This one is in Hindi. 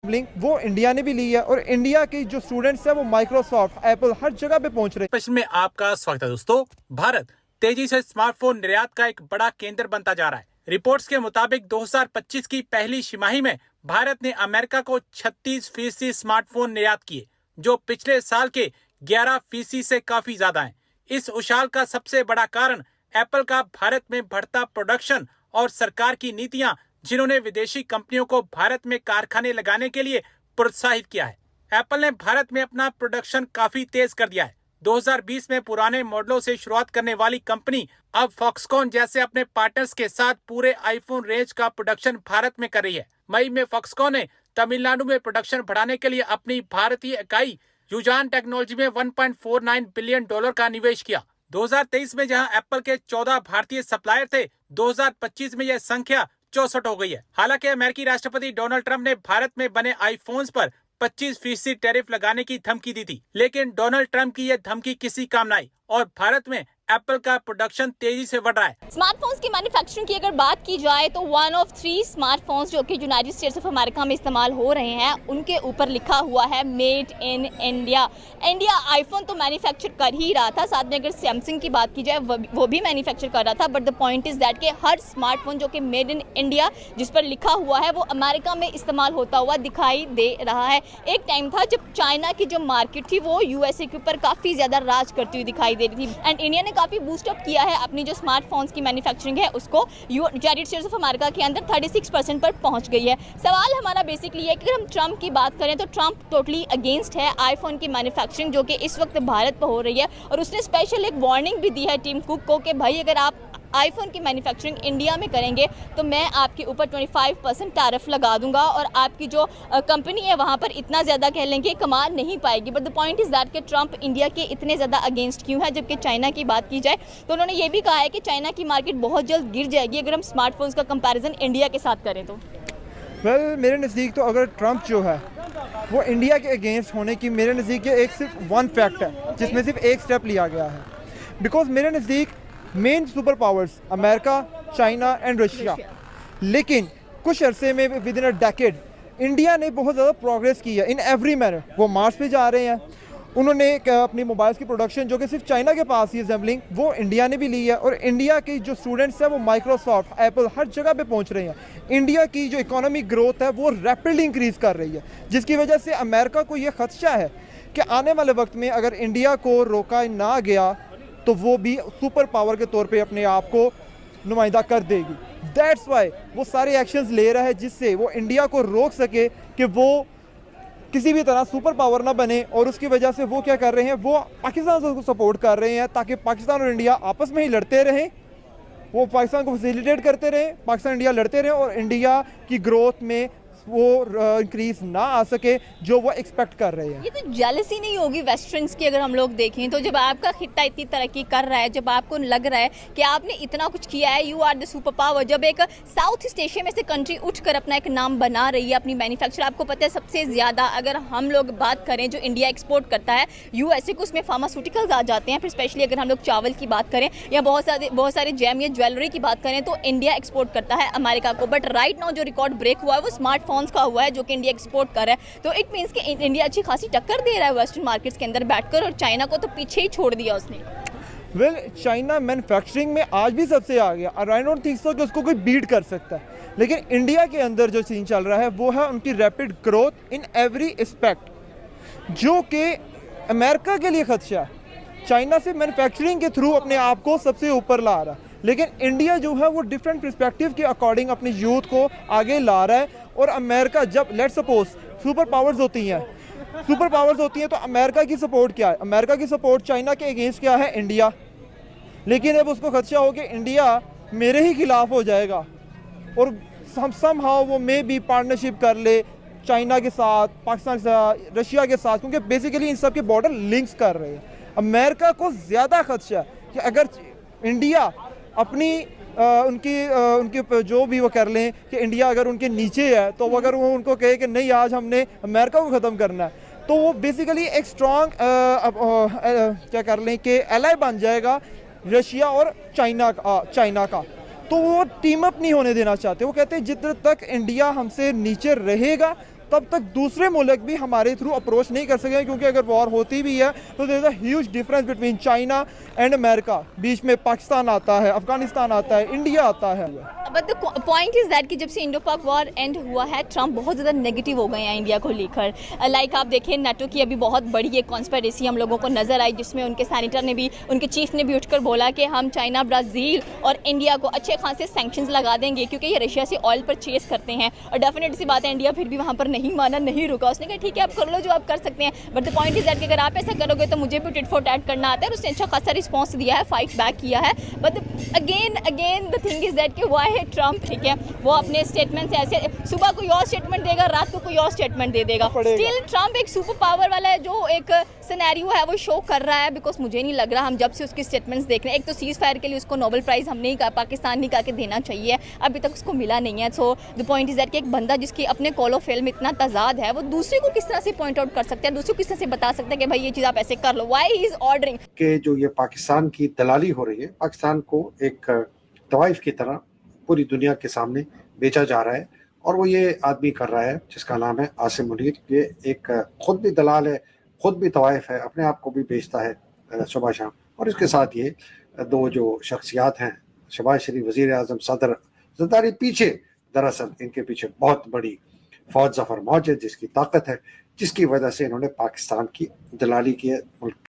सैम्पलिंग वो इंडिया ने भी ली है और इंडिया के जो स्टूडेंट्स हैं वो माइक्रोसॉफ्ट, एप्पल हर जगह पे पहुंच रहे हैं। प्रश्न में आपका स्वागत है दोस्तों। भारत तेजी से स्मार्टफोन निर्यात का एक बड़ा केंद्र बनता जा रहा है। रिपोर्ट्स के मुताबिक 2025 की पहली तिमाही में भारत ने अमेरिका को 36% स्मार्टफोन निर्यात किए, जो पिछले साल के 11% से काफी ज्यादा है। इस उछाल का सबसे बड़ा कारण एप्पल का भारत में बढ़ता प्रोडक्शन और सरकार की नीतियां, जिन्होंने विदेशी कंपनियों को भारत में कारखाने लगाने के लिए प्रोत्साहित किया है। एप्पल ने भारत में अपना प्रोडक्शन काफी तेज कर दिया है। 2020 में पुराने मॉडलों से शुरुआत करने वाली कंपनी अब फॉक्सकॉन जैसे अपने पार्टनर्स के साथ पूरे आईफोन रेंज का प्रोडक्शन भारत में कर रही है। मई में फॉक्सकॉन ने तमिलनाडु में प्रोडक्शन बढ़ाने के लिए अपनी भारतीय इकाई युजान टेक्नोलॉजी में $1.49 बिलियन का निवेश किया। 2023 में जहां एप्पल के 14 भारतीय सप्लायर थे, 2025 में यह संख्या 64 हो गई है। हालांकि अमेरिकी राष्ट्रपति डोनाल्ड ट्रंप ने भारत में बने आईफोन्स पर 25% टैरिफ लगाने की धमकी दी थी, लेकिन डोनाल्ड ट्रंप की यह धमकी किसी काम न आई और भारत में एप्पल का प्रोडक्शन तेजी से बढ़ रहा है। स्मार्टफोन्स की मैन्युफैक्चरिंग की अगर बात की जाए तो 1 of 3 स्मार्टफोन्स जो कि यूनाइटेड स्टेट्स ऑफ अमेरिका में इस्तेमाल हो रहे हैं, उनके ऊपर लिखा हुआ है made in India. India iPhone तो मैन्युफैक्चर कर ही रहा था, साथ में अगर सैमसंग की बात की जाए वो भी मैन्युफैक्चर कर रहा था, but the point is that कि हर स्मार्टफोन जो कि मेड इन इंडिया जिस पर लिखा हुआ है वो अमेरिका में इस्तेमाल होता हुआ दिखाई दे रहा है। एक टाइम था जब चाइना की जो मार्केट थी वो यूएसए के ऊपर काफ़ी ज़्यादा राज करती हुई दिखाई दे रही थी एंड इंडिया ने काफ़ी बूस्टअप किया है अपनी जो स्मार्टफोन्स की मैन्युफैक्चरिंग है उसको। यूनाइटेड स्टेट्स ऑफ अमेरिका के अंदर 36% पर पहुंच गई है। सवाल हमारा बेसिकली है कि अगर हम ट्रंप की बात करें तो ट्रंप टोटली अगेंस्ट है आईफोन की मैन्युफैक्चरिंग जो कि इस वक्त भारत पर हो रही है और उसने स्पेशल एक वार्निंग भी दी है टीम कुक को कि भाई अगर आप आईफोन की मैन्युफैक्चरिंग इंडिया में करेंगे तो मैं आपके ऊपर 25% टैरिफ लगा दूंगा और आपकी जो कंपनी है वहाँ पर इतना ज़्यादा कह लेंगे कमा नहीं पाएगी। But the point is that कि ट्रंप इंडिया के इतने ज़्यादा अगेंस्ट क्यों है, जबकि चाइना की बात की जाए तो उन्होंने ये भी कहा है कि चाइना की मार्केट बहुत जल्द गिर जाएगी अगर हम स्मार्टफोन्स का कंपैरिजन इंडिया के साथ करें तो। मेरे नज़दीक तो अगर ट्रंप जो है वो इंडिया के अगेंस्ट होने की मेरे नज़दीक एक सिर्फ वन फैक्ट है जिसमें सिर्फ एक स्टेप लिया गया है। बिकॉज मेरे नज़दीक main super powers America, China and Russia, लेकिन कुछ अरसे में with in a decade India ने बहुत ज़्यादा प्रोग्रेस की है इन एवरी मैनर। वो मार्स पे जा रहे हैं, उन्होंने अपनी मोबाइल्स की प्रोडक्शन जो कि सिर्फ चाइना के पास ही असेंबलिंग वो इंडिया ने भी ली है और इंडिया के जो स्टूडेंट्स हैं वो माइक्रोसॉफ्ट, एप्पल हर जगह पे पहुंच रहे हैं। इंडिया की जो इकोनॉमिक ग्रोथ है वो रैपिडली इंक्रीज़ कर रही है, जिसकी वजह से अमेरिका को ये खदशा है कि आने वाले वक्त में अगर इंडिया को रोका ना गया तो वो भी सुपर पावर के तौर पे अपने आप को नुमाइंदा कर देगी। दैट्स वाई वो सारे एक्शंस ले रहा है जिससे वो इंडिया को रोक सके कि वो किसी भी तरह सुपर पावर ना बने। और उसकी वजह से वो क्या कर रहे हैं, वो पाकिस्तान को सपोर्ट कर रहे हैं ताकि पाकिस्तान और इंडिया आपस में ही लड़ते रहें, वो पाकिस्तान को फैसिलिटेट करते रहें, पाकिस्तान इंडिया लड़ते रहें और इंडिया की ग्रोथ में वो इंक्रीज ना आ सके जो वो एक्सपेक्ट कर रहे हैं। ये तो जेलसी नहीं होगी वेस्टर्न्स की? अगर हम लोग देखें तो जब आपका खित्ता इतनी तरक्की कर रहा है, जब आपको लग रहा है कि आपने इतना कुछ किया है, you are the super power, जब एक साउथ ईस्ट एशिया में से कंट्री उठकर अपना एक नाम बना रही है अपनी मैन्युफैक्चर, आपको पता है सबसे ज़्यादा अगर हम लोग बात करें जो इंडिया एक्सपोर्ट करता है यूएसए को, उसमें फार्मास्यूटिकल्स आ जाते हैं। फिर स्पेशली अगर हम लोग चावल की बात करें या बहुत सारे जैम या ज्वेलरी की बात करें तो इंडिया एक्सपोर्ट करता है अमेरिका को। बट राइट नाउ जो रिकॉर्ड ब्रेक हुआ है वो स्मार्टफोन का हुआ है जो कि इंडिया एक्सपोर्ट कर रहा है। तो इट मींस कि इंडिया अच्छी खासी टक्कर दे रहा है वेस्टर्न मार्केट्स के अंदर बैठकर और चाइना को तो पीछे ही छोड़ दिया उसने। चाइना मैन्युफैक्चरिंग में आज भी सबसे आ गया और आई डोंट थिंक सो कि उसको कोई बीट कर सकता है। लेकिन इंडिया के अंदर जो सीन चल रहा है वो है उनकी rapid growth in every aspect, जो कि अमेरिका के लिए खदशा है। चाइना से मैन्युफैक्चरिंग के थ्रू अपने आप को सबसे ऊपर ला रहा है, लेकिन इंडिया जो है वो डिफरेंट पर्सपेक्टिव के अकॉर्डिंग अपने यूथ को आगे ला रहा है। और अमेरिका जब लेट्स सपोज सुपर पावर्स होती हैं तो अमेरिका की सपोर्ट क्या है? अमेरिका की सपोर्ट चाइना के अगेंस्ट क्या है? इंडिया। लेकिन अब उसको खदशा हो कि इंडिया मेरे ही खिलाफ हो जाएगा और हम समहाउ वो मे भी पार्टनरशिप कर ले चाइना के साथ, पाकिस्तान के साथ, रशिया के साथ, क्योंकि बेसिकली इन सब के बॉर्डर लिंक्स कर रहे हैं। अमेरिका को ज़्यादा खदशा है कि अगर इंडिया अपनी उनकी जो भी वो कर लें कि इंडिया अगर उनके नीचे है तो अगर वो उनको कहे कि नहीं आज हमने अमेरिका को ख़त्म करना है तो वो बेसिकली एक स्ट्रॉन्ग क्या कर लें कि एलाई बन जाएगा रशिया और चाइना का। तो वो टीम अप नहीं होने देना चाहते। वो कहते हैं जितने तक इंडिया हमसे नीचे रहेगा तब तक दूसरे मुल्क भी हमारे थ्रू अप्रोच नहीं कर सकेंगे, क्योंकि अगर वॉर होती भी है तो there is a huge difference between China and America. बीच में पाकिस्तान आता है, अफगानिस्तान आता है, इंडिया आता है। But the point is that कि जब से इंडो पाक वॉर एंड हुआ है, ट्रम्प बहुत ज़्यादा नेगेटिव हो गए हैं इंडिया को लेकर। लाइक आप देखिए, नाटो की अभी बहुत बड़ी एक कॉन्स्पिरेसी हम लोगों को नजर आई, जिसमें उनके सैनिटर ने भी, उनके चीफ ने भी उठकर बोला कि हम चाइना, ब्राज़ील और इंडिया को अच्छे खासे सैंक्शंस लगा देंगे, क्योंकि ये रशिया से ऑयल परचेज करते हैं। और डेफिनेट सी बात है, इंडिया फिर भी वहाँ पर नहीं माना, नहीं रुका। उसने कहा ठीक है, आप कर लो जो आप कर सकते हैं, but the point is that कि अगर आप ऐसा करोगे तो मुझे भी टिट फॉर टैट करना आता है। और उसने अच्छा खासा रिस्पॉन्स दिया है, फाइट बैक किया है। But again the thing is that कि व्हाई है ट्रम्प, ठीक है, वो अपने स्टेटमेंट से ऐसे सुबह कोई और स्टेटमेंट देगा, रात को कोई और स्टेटमेंट दे देगा। स्टिल ट्रम्प एक सुपर पावर वाला है, जो एक सिनेरियो है वो शो कर रहा है। बिकॉज मुझे नहीं लग रहा, हम जब से उसकी स्टेटमेंट्स देख रहे हैं, एक तो सीज फायर के लिए उसको नोबेल प्राइज़ हमने ही कहा, पाकिस्तान नहीं कहा कि देना चाहिए, अभी तक उसको मिला नहीं है। So the point is that कि एक बंदा जिसकी अपने कॉल ऑफ फेम इतना तजाद है, वो दूसरे को किस तरह से पॉइंट आउट कर सकता है, दूसरे को किस तरह से बता सकता है कि भाई ये चीज़ आप ऐसे कर लो। वाई ही इज ऑर्डरिंग कि जो ये पाकिस्तान की दलाली हो रही है, पाकिस्तान को एक तवाइफ की तरह पूरी दुनिया के सामने बेचा जा रहा है। और वो ये आदमी कर रहा है जिसका नाम है आसिम मुनीर। ये एक खुद भी दलाल है, खुद भी तवाइफ है, अपने आप को भी बेचता है सुबह शाम। और इसके साथ ये दो जो शख्सियात हैं, शहबाज शरीफ वज़ीर आज़म, सदर ज़रदारी, पीछे दरअसल इनके पीछे बहुत बड़ी फौज ज़फ़र मौजूद, जिसकी ताकत है, जिसकी वजह से इन्होंने पाकिस्तान की दलाली की है।